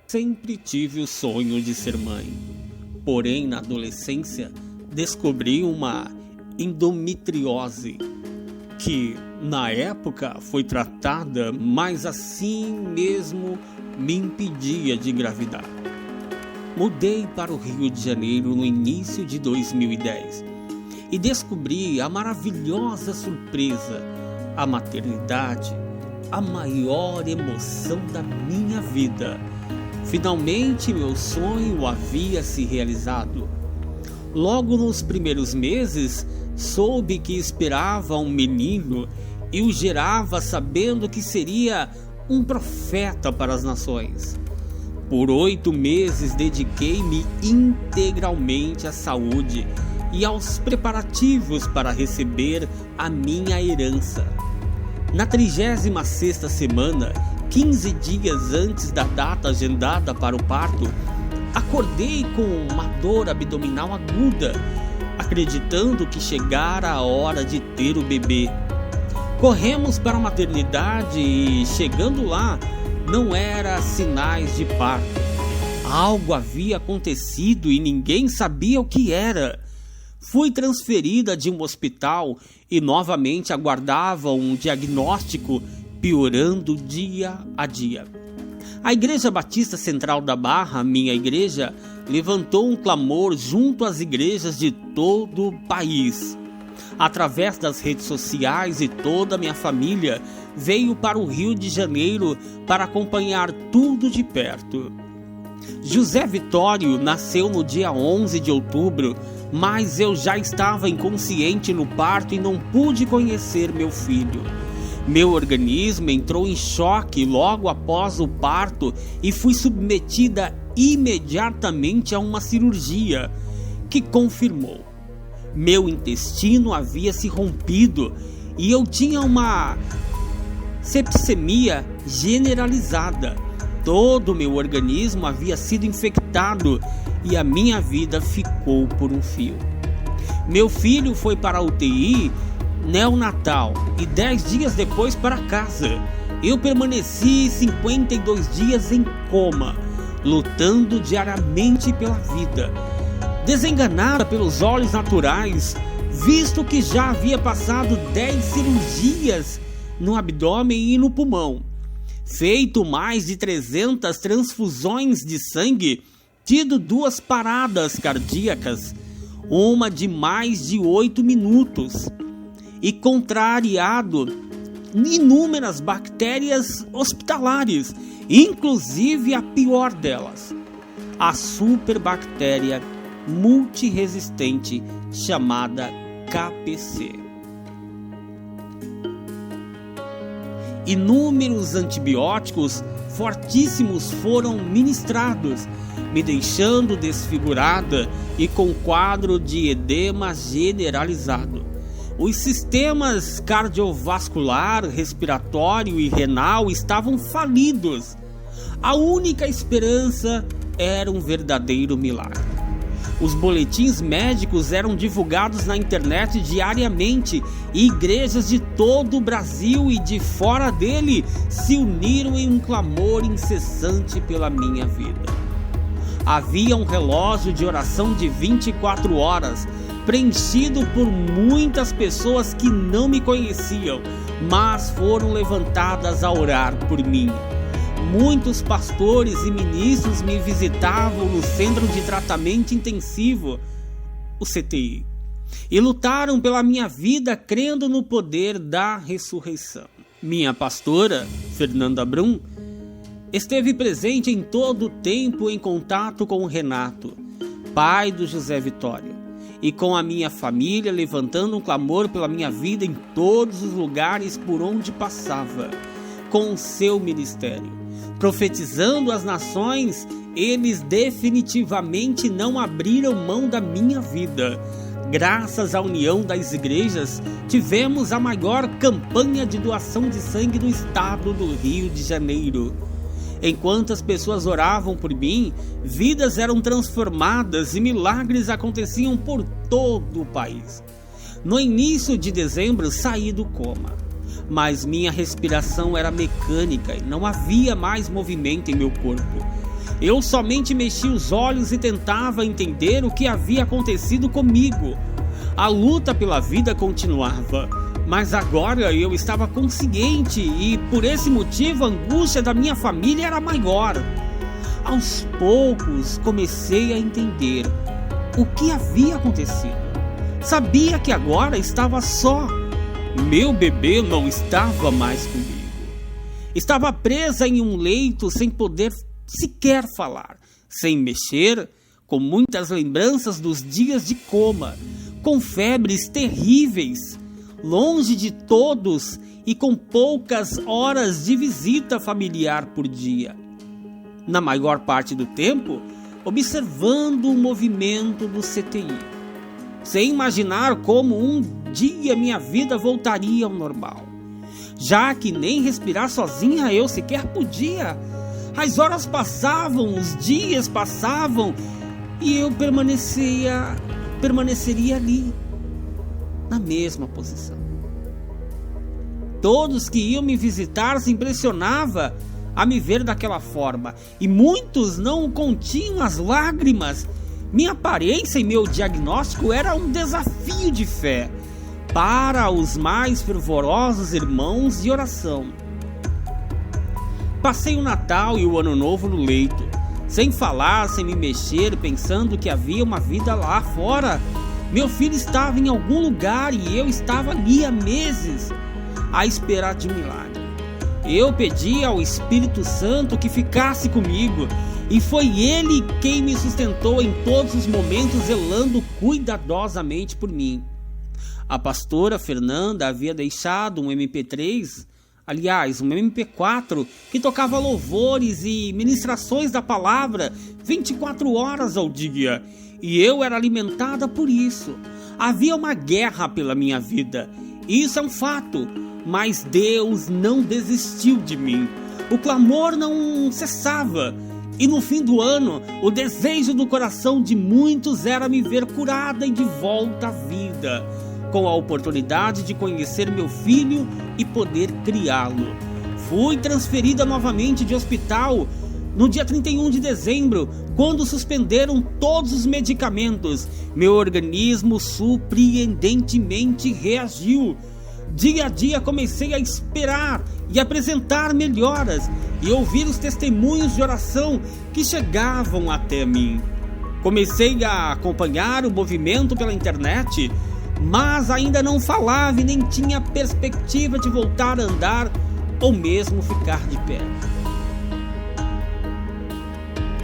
Sempre tive o sonho de ser mãe. Porém, na adolescência, descobri uma endometriose, que na época foi tratada, mas assim mesmo me impedia de engravidar. Mudei para o Rio de Janeiro no início de 2010 e descobri a maravilhosa surpresa, a maternidade, a maior emoção da minha vida. Finalmente meu sonho havia se realizado. Logo nos primeiros meses, soube que esperava um menino e o gerava sabendo que seria um profeta para as nações. Por 8 meses dediquei-me integralmente à saúde e aos preparativos para receber a minha herança. Na 36ª semana, 15 dias antes da data agendada para o parto, acordei com uma dor abdominal aguda, acreditando que chegara a hora de ter o bebê. Corremos para a maternidade e, chegando lá, não era sinais de parto. Algo havia acontecido e ninguém sabia o que era. Fui transferida de um hospital e novamente aguardava um diagnóstico, piorando dia a dia. A Igreja Batista Central da Barra, minha igreja, levantou um clamor junto às igrejas de todo o país. Através das redes sociais, e toda a minha família veio para o Rio de Janeiro para acompanhar tudo de perto. José Vitório nasceu no dia 11 de outubro, mas eu já estava inconsciente no parto e não pude conhecer meu filho. Meu organismo entrou em choque logo após o parto e fui submetida imediatamente a uma cirurgia que confirmou. Meu intestino havia se rompido e eu tinha uma septicemia generalizada. Todo o meu organismo havia sido infectado e a minha vida ficou por um fio. Meu filho foi para a UTI neonatal e 10 dias depois para casa. Eu permaneci 52 dias em coma, lutando diariamente pela vida. Desenganada pelos olhos naturais, visto que já havia passado 10 cirurgias no abdômen e no pulmão, feito mais de 300 transfusões de sangue, tido 2 paradas cardíacas, uma de mais de 8 minutos, e contrariado inúmeras bactérias hospitalares, inclusive a pior delas, a superbactéria multiresistente chamada KPC. Inúmeros antibióticos fortíssimos foram ministrados, me deixando desfigurada e com quadro de edema generalizado. Os sistemas cardiovascular, respiratório e renal estavam falidos. A única esperança era um verdadeiro milagre. Os boletins médicos eram divulgados na internet diariamente e igrejas de todo o Brasil e de fora dele se uniram em um clamor incessante pela minha vida. Havia um relógio de oração de 24 horas, preenchido por muitas pessoas que não me conheciam, mas foram levantadas a orar por mim. Muitos pastores e ministros me visitavam no Centro de Tratamento Intensivo, o CTI, e lutaram pela minha vida crendo no poder da ressurreição. Minha pastora, Fernanda Brum, esteve presente em todo o tempo em contato com o Renato, pai do José Vitório, e com a minha família, levantando um clamor pela minha vida em todos os lugares por onde passava, com o seu ministério. Profetizando às nações, eles definitivamente não abriram mão da minha vida. Graças à união das igrejas, tivemos a maior campanha de doação de sangue do estado do Rio de Janeiro. Enquanto as pessoas oravam por mim, vidas eram transformadas e milagres aconteciam por todo o país. No início de dezembro, saí do coma, mas minha respiração era mecânica e não havia mais movimento em meu corpo. Eu somente mexia os olhos e tentava entender o que havia acontecido comigo. A luta pela vida continuava, mas agora eu estava consciente e por esse motivo a angústia da minha família era maior. Aos poucos comecei a entender o que havia acontecido. Sabia que agora estava só. Meu bebê não estava mais comigo. Estava presa em um leito sem poder sequer falar, sem mexer, com muitas lembranças dos dias de coma, com febres terríveis, longe de todos e com poucas horas de visita familiar por dia. Na maior parte do tempo, observando o movimento do CTI, sem imaginar como um dia minha vida voltaria ao normal, já que nem respirar sozinha eu sequer podia. As horas passavam, os dias passavam e eu permaneceria ali, na mesma posição. Todos que iam me visitar se impressionavam a me ver daquela forma, e muitos não continham as lágrimas. Minha aparência e meu diagnóstico era um desafio de fé para os mais fervorosos irmãos de oração. Passei o Natal e o Ano Novo no leito, sem falar, sem me mexer, pensando que havia uma vida lá fora. Meu filho estava em algum lugar e eu estava ali há meses, a esperar de um milagre. Eu pedi ao Espírito Santo que ficasse comigo, e foi ele quem me sustentou em todos os momentos, zelando cuidadosamente por mim. A pastora Fernanda havia deixado um MP3, aliás, um MP4, que tocava louvores e ministrações da palavra 24 horas ao dia, e eu era alimentada por isso. Havia uma guerra pela minha vida, isso é um fato, mas Deus não desistiu de mim. O clamor não cessava, e no fim do ano, o desejo do coração de muitos era me ver curada e de volta à vida, com a oportunidade de conhecer meu filho e poder criá-lo. Fui transferida novamente de hospital no dia 31 de dezembro, quando suspenderam todos os medicamentos. Meu organismo surpreendentemente reagiu. Dia a dia comecei a esperar e apresentar melhoras e ouvir os testemunhos de oração que chegavam até mim. Comecei a acompanhar o movimento pela internet, mas ainda não falava e nem tinha perspectiva de voltar a andar ou mesmo ficar de pé.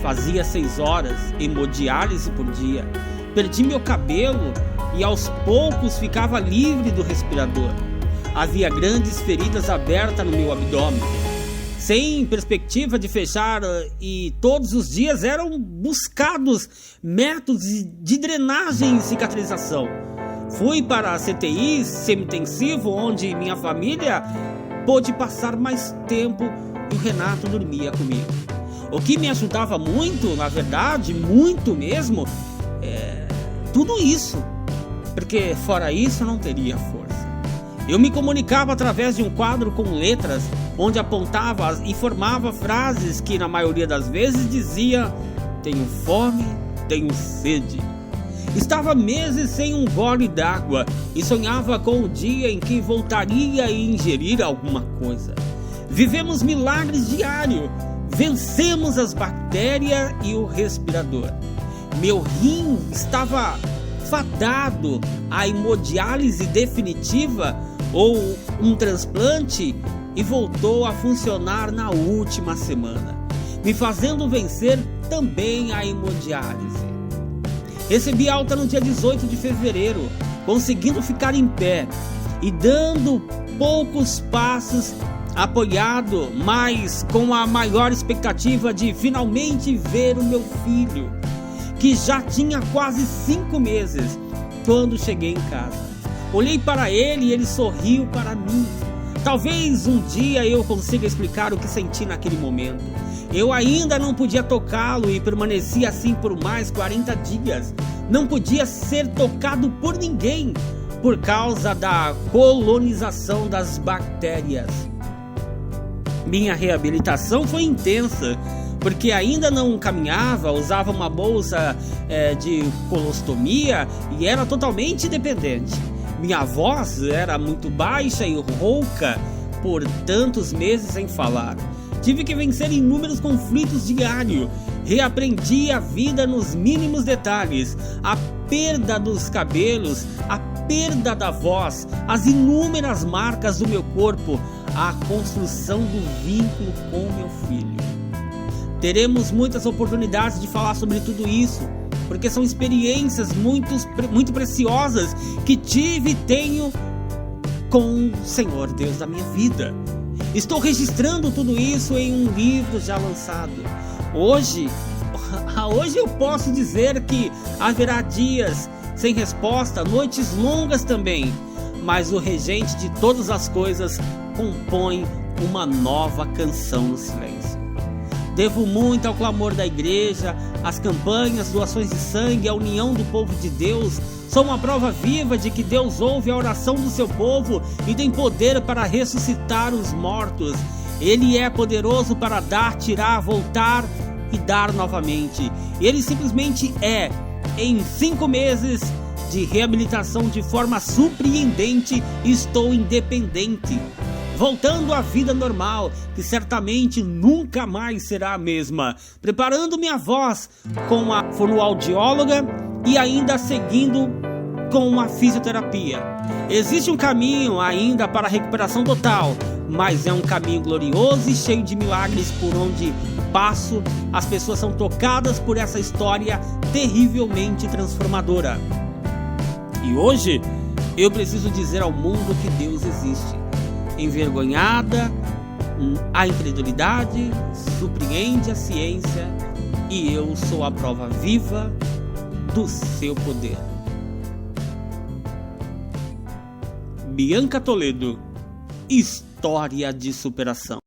Fazia 6 horas hemodiálise por dia, perdi meu cabelo e aos poucos ficava livre do respirador. Havia grandes feridas abertas no meu abdômen, sem perspectiva de fechar, e todos os dias eram buscados métodos de drenagem e cicatrização. Fui para a CTI semi-intensivo, onde minha família pôde passar mais tempo e o Renato dormia comigo. O que me ajudava muito, na verdade, muito mesmo, é tudo isso, porque fora isso eu não teria força. Eu me comunicava através de um quadro com letras, onde apontava e formava frases que na maioria das vezes dizia: tenho fome, tenho sede. Estava meses sem um gole d'água e sonhava com o dia em que voltaria a ingerir alguma coisa. Vivemos milagres diários, vencemos as bactérias e o respirador. Meu rim estava fadado à hemodiálise definitiva ou um transplante e voltou a funcionar na última semana, me fazendo vencer também a hemodiálise. Recebi alta no dia 18 de fevereiro, conseguindo ficar em pé e dando poucos passos, apoiado, mas com a maior expectativa de finalmente ver o meu filho, que já tinha quase 5 meses quando cheguei em casa. Olhei para ele e ele sorriu para mim. Talvez um dia eu consiga explicar o que senti naquele momento. Eu ainda não podia tocá-lo e permanecia assim por mais 40 dias. Não podia ser tocado por ninguém por causa da colonização das bactérias. Minha reabilitação foi intensa. porque ainda não caminhava, usava uma bolsa de colostomia e era totalmente dependente. Minha voz era muito baixa e rouca por tantos meses sem falar. Tive que vencer inúmeros conflitos diários. Reaprendi a vida nos mínimos detalhes, a perda dos cabelos, a perda da voz, as inúmeras marcas do meu corpo, a construção do vínculo com meu filho. Teremos muitas oportunidades de falar sobre tudo isso, porque são experiências muito preciosas que tive e tenho com o Senhor Deus da minha vida. Estou registrando tudo isso em um livro já lançado. Hoje eu posso dizer que haverá dias sem resposta, noites longas também, mas o regente de todas as coisas compõe uma nova canção no silêncio. Devo muito ao clamor da igreja, às campanhas, doações de sangue, à união do povo de Deus. Sou uma prova viva de que Deus ouve a oração do seu povo e tem poder para ressuscitar os mortos. Ele é poderoso para dar, tirar, voltar e dar novamente. Ele simplesmente é. Em 5 meses de reabilitação de forma surpreendente, estou independente, voltando à vida normal, que certamente nunca mais será a mesma, preparando minha voz com a fonoaudióloga e ainda seguindo com uma fisioterapia. Existe um caminho ainda para a recuperação total, mas é um caminho glorioso e cheio de milagres. Por onde passo, as pessoas são tocadas por essa história terrivelmente transformadora. E hoje eu preciso dizer ao mundo que Deus existe. Envergonhada, a incredulidade surpreende a ciência e eu sou a prova viva do seu poder. Bianca Toledo, história de superação.